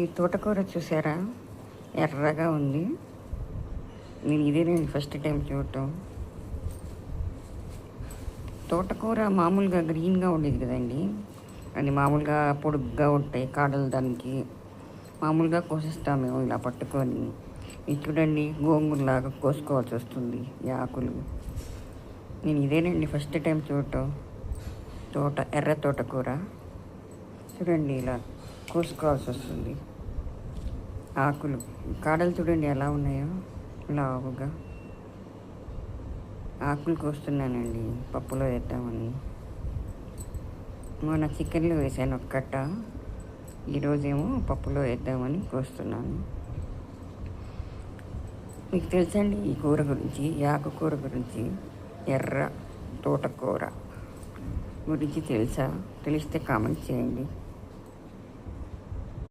ఈ తోటకూర చూసారా, ఎర్రగా ఉంది. నేను ఫస్ట్ టైం చూడటం. తోటకూర మామూలుగా గ్రీన్గా ఉండేది కదండి, అది మామూలుగా పొడుగ్గా ఉంటాయి కాడలు. దానికి మామూలుగా కోసిస్తాం మేము ఇలా పట్టుకొని. ఇది చూడండి, గోంగూరలాగా కోసుకోవాల్సి వస్తుంది ఈ ఆకులు. నేను ఇదేనండి ఫస్ట్ టైం చూడటం. ఎర్ర తోటకూర చూడండి, ఇలా కోసుకోవాల్సి వస్తుంది. ఆకులు, కాడలు చూడండి ఎలా ఉన్నాయో లావుగా. ఆకులు కోస్తున్నానండి పప్పులో వేద్దామని. మొన్న చికెన్లో వేసాను ఒక కట్ట, ఈరోజేమో పప్పులో వేద్దామని కోస్తున్నాను. మీకు తెలుసండి ఈ కూర గురించి, ఈ ఆకుకూర గురించి, ఎర్ర తోటకూర గురించి తెలుసా? తెలిస్తే కామెంట్ చేయండి.